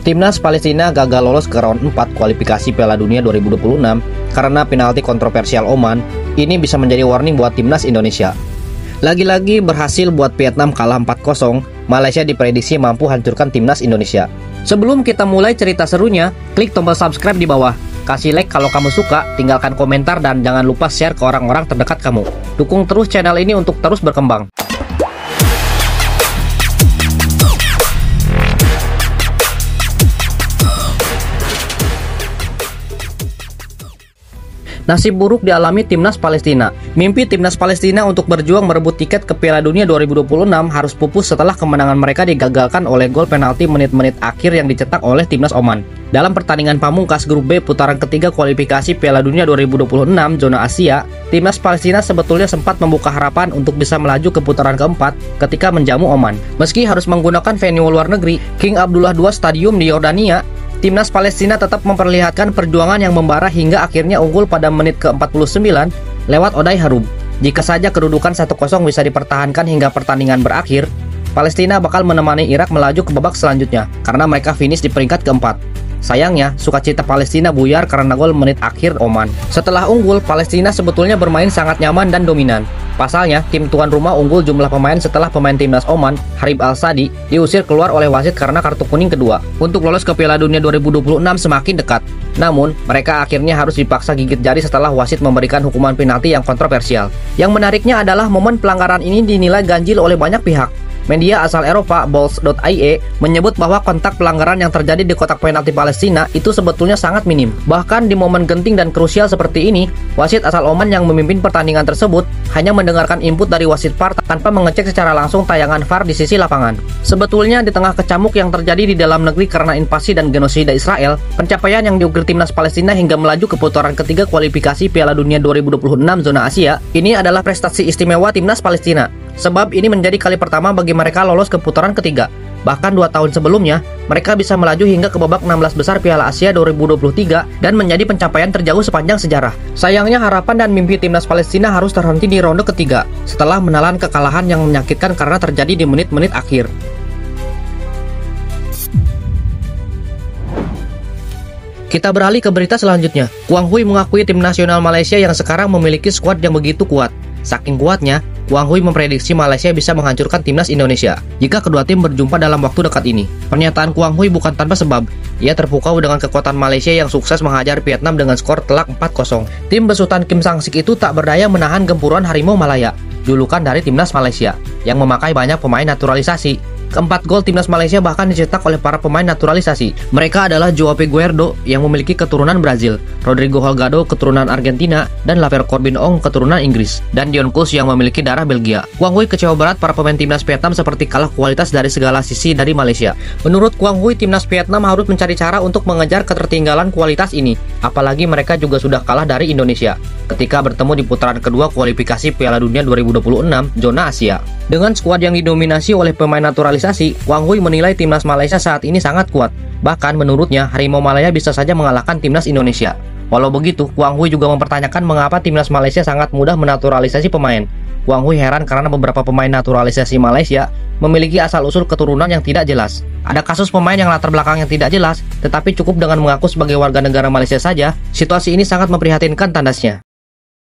Timnas Palestina gagal lolos ke round 4 kualifikasi Piala Dunia 2026 karena penalti kontroversial Oman. Ini bisa menjadi warning buat timnas Indonesia. Lagi-lagi berhasil buat Vietnam kalah 4-0, Malaysia diprediksi mampu hancurkan timnas Indonesia. Sebelum kita mulai cerita serunya, klik tombol subscribe di bawah. Kasih like kalau kamu suka, tinggalkan komentar dan jangan lupa share ke orang-orang terdekat kamu. Dukung terus channel ini untuk terus berkembang. Nasib buruk dialami timnas Palestina. Mimpi timnas Palestina untuk berjuang merebut tiket ke Piala Dunia 2026 harus pupus setelah kemenangan mereka digagalkan oleh gol penalti menit-menit akhir yang dicetak oleh timnas Oman. Dalam pertandingan pamungkas grup B putaran ketiga kualifikasi Piala Dunia 2026 zona Asia, timnas Palestina sebetulnya sempat membuka harapan untuk bisa melaju ke putaran keempat ketika menjamu Oman. Meski harus menggunakan venue luar negeri, King Abdullah II Stadium di Yordania, timnas Palestina tetap memperlihatkan perjuangan yang membara hingga akhirnya unggul pada menit ke-49 lewat Oday Harum. Jika saja kedudukan 1-0 bisa dipertahankan hingga pertandingan berakhir, Palestina bakal menemani Irak melaju ke babak selanjutnya karena mereka finish di peringkat keempat. Sayangnya, sukacita Palestina buyar karena gol menit akhir Oman. Setelah unggul, Palestina sebetulnya bermain sangat nyaman dan dominan. Pasalnya, tim tuan rumah unggul jumlah pemain setelah pemain timnas Oman, Harib Al-Sadi, diusir keluar oleh wasit karena kartu kuning kedua. Untuk lolos ke Piala Dunia 2026 semakin dekat. Namun, mereka akhirnya harus dipaksa gigit jari setelah wasit memberikan hukuman penalti yang kontroversial. Yang menariknya adalah momen pelanggaran ini dinilai ganjil oleh banyak pihak. Media asal Eropa, Balls.ie, menyebut bahwa kontak pelanggaran yang terjadi di kotak penalti Palestina itu sebetulnya sangat minim. Bahkan di momen genting dan krusial seperti ini, wasit asal Oman yang memimpin pertandingan tersebut hanya mendengarkan input dari wasit VAR tanpa mengecek secara langsung tayangan VAR di sisi lapangan. Sebetulnya di tengah kecamuk yang terjadi di dalam negeri karena invasi dan genosida Israel, pencapaian yang diukir timnas Palestina hingga melaju ke putaran ketiga kualifikasi Piala Dunia 2026 zona Asia, ini adalah prestasi istimewa timnas Palestina. Sebab ini menjadi kali pertama bagi mereka lolos ke putaran ketiga. Bahkan 2 tahun sebelumnya, mereka bisa melaju hingga ke babak 16 besar Piala Asia 2023 dan menjadi pencapaian terjauh sepanjang sejarah. Sayangnya harapan dan mimpi timnas Palestina harus terhenti di ronde ketiga setelah menelan kekalahan yang menyakitkan karena terjadi di menit-menit akhir. Kita beralih ke berita selanjutnya. Quang Huy mengakui tim nasional Malaysia yang sekarang memiliki skuad yang begitu kuat. Saking kuatnya, Quang Huy memprediksi Malaysia bisa menghancurkan timnas Indonesia jika kedua tim berjumpa dalam waktu dekat ini. Pernyataan Quang Huy bukan tanpa sebab. Ia terpukau dengan kekuatan Malaysia yang sukses menghajar Vietnam dengan skor telak 4-0. Tim besutan Kim Sang Sik itu tak berdaya menahan gempuran Harimau Malaya, julukan dari timnas Malaysia, yang memakai banyak pemain naturalisasi. Keempat gol timnas Malaysia bahkan dicetak oleh para pemain naturalisasi. Mereka adalah Joao Peguero yang memiliki keturunan Brazil, Rodrigo Holgado keturunan Argentina, dan Laver Corbin Ong keturunan Inggris, dan Dion Kuls yang memiliki darah Belgia. Quang Huy kecewa berat para pemain timnas Vietnam seperti kalah kualitas dari segala sisi dari Malaysia. Menurut Quang Huy, timnas Vietnam harus mencari cara untuk mengejar ketertinggalan kualitas ini. Apalagi mereka juga sudah kalah dari Indonesia ketika bertemu di putaran kedua kualifikasi Piala Dunia 2026 zona Asia. Dengan skuad yang didominasi oleh pemain naturalisasi, Quang Huy menilai timnas Malaysia saat ini sangat kuat. Bahkan menurutnya, Harimau Malaya bisa saja mengalahkan timnas Indonesia. Walau begitu, Quang Huy juga mempertanyakan mengapa timnas Malaysia sangat mudah menaturalisasi pemain. Quang Huy heran karena beberapa pemain naturalisasi Malaysia memiliki asal-usul keturunan yang tidak jelas. Ada kasus pemain yang latar belakang yang tidak jelas, tetapi cukup dengan mengaku sebagai warga negara Malaysia saja. Situasi ini sangat memprihatinkan, tandasnya.